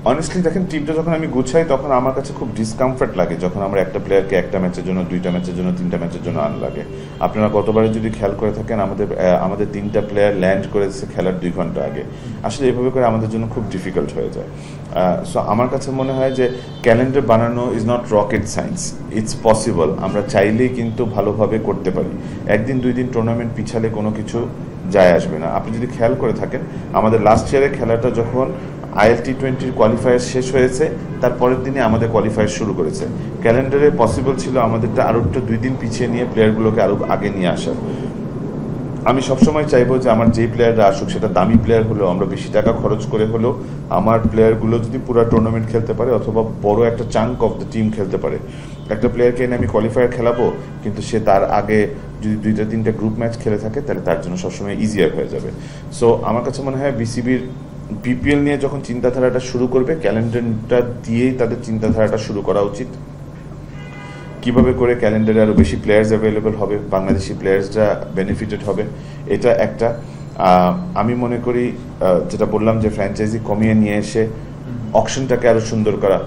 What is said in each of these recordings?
Honestly দেখেন, টিমটা যখন আমি গুছাই তখন আমার কাছে খুব ডিসকমফর্ট লাগে যখন আমরা একটা প্লেয়ারকে একটা ম্যাচের জন্য, দুইটা ম্যাচের জন্য, তিনটা ম্যাচের জন্য আনা লাগে। আপনারা গতবারে যদি খেয়াল করে থাকেন, আমাদের 3টা প্লেয়ার ল্যান্ড করেছে খেলার 2 ঘন্টা আগে। আসলে এভাবে করে আমাদের জন্য খুব ডিফিকাল্ট হয়ে যায়। সো আমার কাছে মনে হয় যে ক্যালেন্ডার বানানো is not rocket science, it's possible. আমরা চাইলেই কিন্তু ভালোভাবে করতে পারি। 1 দিন 2 দিন টুর্নামেন্ট পিছালে কোনো কিছু যায় আসবে না। আপনি যদি খেয়াল করে থাকেন, আমাদের লাস্ট ইয়ারের খেলাটা যখন IL-T20 কোয়ালিফায়ার শেষ হয়েছে, তার পরের দিনে আমাদের কোয়ালিফায়ার শুরু করেছে। ক্যালেন্ডারে পসিবল ছিল আমাদেরটা আরও একটু 2 দিন পিছিয়ে নিয়ে প্লেয়ারগুলোকে আরও আগে নিয়ে আসার। আমি সবসময় চাইবো যে আমার যেই প্লেয়াররা আসুক, সেটা দামি প্লেয়ার হলেও, আমরা বেশি টাকা খরচ করে হলেও, আমার প্লেয়ারগুলো যদি পুরো টুর্নামেন্ট খেলতে পারে অথবা বড় একটা চাঙ্ক অফ দ্য টিম খেলতে পারে। একটা প্লেয়ারকে এনে আমি কোয়ালিফায়ার খেলাবো, কিন্তু সে তার আগে যদি 2-3টা গ্রুপ ম্যাচ খেলে থাকে, তাহলে তার জন্য সবসময় ইজিয়ার হয়ে যাবে। সো আমার কাছে মনে হয় বিসিবির বিপিএল নিয়ে যখন চিন্তাধারাটা শুরু করবে, ক্যালেন্ডারটা দিয়েই তাদের চিন্তাধারাটা শুরু করা উচিত। কিভাবে করে ক্যালেন্ডারে আরও বেশি প্লেয়ার্স অ্যাভেলেবল হবে, বাংলাদেশি প্লেয়ার্সরা বেনিফিটেড হবে, এটা একটা। আমি মনে করি যেটা বললাম যে ফ্র্যাঞ্চাইজি কমিয়ে নিয়ে এসে অকশনটাকে আরও সুন্দর করা।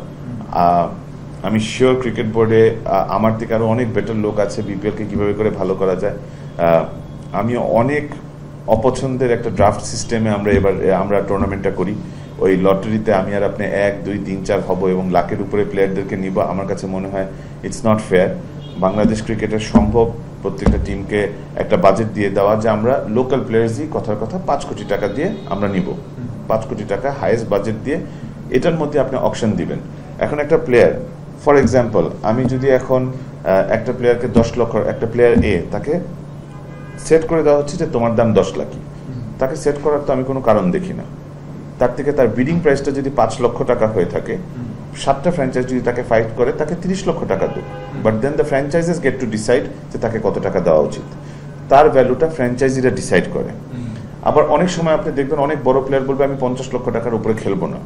আমি শিওর ক্রিকেট বোর্ডে আমার থেকে আরও অনেক বেটার লোক আছে বিপিএলকে কীভাবে করে ভালো করা যায়। আমি অনেক অপছন্দের একটা ড্রাফট সিস্টেমে আমরা টুর্নামেন্টটা করি। ওই লটারিতে আমি আর আপনি 1, 2, 3, 4 হব এবং লাখের উপরে প্লেয়ারদেরকে নিব। আমার কাছে মনে হয় ইটস নট ফেয়ার। বাংলাদেশ ক্রিকেটের সম্ভব প্রত্যেকটা টিমকে একটা বাজেট দিয়ে দেওয়া, যে আমরা লোকাল প্লেয়ার্সই কথার কথা 5 কোটি টাকা দিয়ে আমরা নিব। 5 কোটি টাকা হাইয়েস্ট বাজেট দিয়ে এটার মধ্যে আপনি অকশন দিবেন। এখন একটা প্লেয়ার, ফর এক্সাম্পল, আমি যদি এখন একটা প্লেয়ারকে 10 লক্ষ, একটা প্লেয়ার এ, তাকে সেট করে দেওয়া হচ্ছে যে তোমার দাম 10 লাখ। তাকে সেট করার তো আমি কোনো কারণ দেখি না। তার থেকে তার বিডিং প্রাইসটা যদি 5 লক্ষ টাকা হয়ে থাকে, 7টা ফ্র্যাঞ্চাইজ যদি তাকে ফাইট করে, তাকে 30 লক্ষ টাকা দেব। But then the franchises get to decide যে তাকে কত টাকা দেওয়া উচিত। তার ভ্যালুটা ফ্র্যাঞ্চাইজিরা ডিসাইড করে। আবার অনেক সময় আপনি দেখবেন অনেক বড় প্লেয়ার বলবে আমি 50 লক্ষ টাকার উপরে খেলবো না।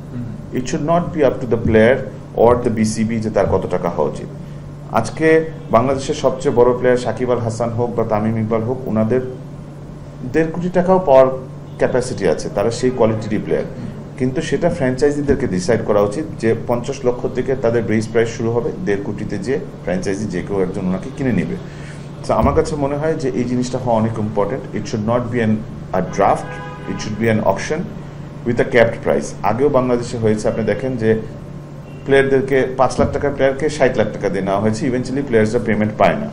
It should not be up to the player or the BCB যে তার কত টাকা হওয়া উচিত। আজকে বাংলাদেশের সবচেয়ে বড় প্লেয়ার সাকিব আল হাসান হোক বা তামিম ইকবাল হোক, ওনাদের 1.5 কোটি টাকাও পাওয়ার ক্যাপাসিটি আছে, তারা সেই কোয়ালিটিরই প্লেয়ার। কিন্তু সেটা ফ্র্যাঞ্চাইজিদেরকে ডিসাইড করা উচিত যে 50 লক্ষ থেকে তাদের বেস প্রাইস শুরু হবে, 1.5 কোটিতে যে ফ্র্যাঞ্চাইজি যে কেউ একজন ওনাকে কিনে নেবে। তো আমার কাছে মনে হয় যে এই জিনিসটা হওয়া অনেক important. It should not be a draft, it should be an auction with a ক্যাপড price. আগেও বাংলাদেশে হয়েছে, আপনি দেখেন যে প্লেয়ারদেরকে 5 লাখ টাকার প্লেয়ারকে 60 লাখ টাকা দিয়ে নেওয়া হয়েছে, ইভেন্চুয়ালি প্লেয়ার্সরা পেমেন্ট পায় না।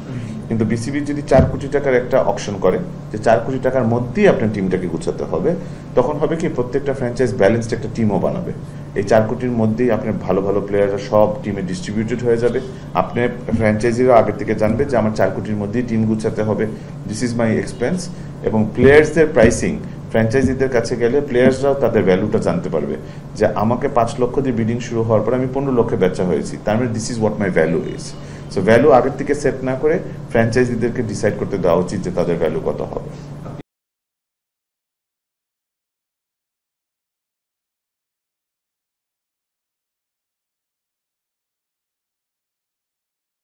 কিন্তু বিসিবি যদি 4 কোটি টাকার একটা অকশন করে, যে 4 কোটি টাকার মধ্যেই আপনার টিমটাকে গুছাতে হবে, তখন হবে কি প্রত্যেকটা ফ্র্যাঞ্চাইজ ব্যালেন্সড একটা টিমও বানাবে। এই 4 কোটির মধ্যেই আপনার ভালো ভালো প্লেয়াররা সব টিমে ডিস্ট্রিবিউটেড হয়ে যাবে। আপনার ফ্র্যাঞ্চাইজিরা আগে থেকে জানবে যে আমার 4 কোটির মধ্যেই টিম গুছাতে হবে, দিস ইজ মাই এক্সপেন্স। এবং প্লেয়ার্সদের প্রাইসিং ফ্র্যাঞ্চাইজিদের কাছে গেলে প্লেয়ার্সরাও তাদের ভ্যালুটা জানতে পারবে, যে আমাকে 5 লক্ষ দিয়ে বিডিং শুরু হওয়ার পর আমি 15 লক্ষে বেচা হয়েছি, তার মানে this is what my value is. So value আগের থেকে সেট না করে ফ্র্যাঞ্চাইজিদেরকে ডিসাইড করতে দেওয়া উচিত যে তাদের ভ্যালু কত হবে।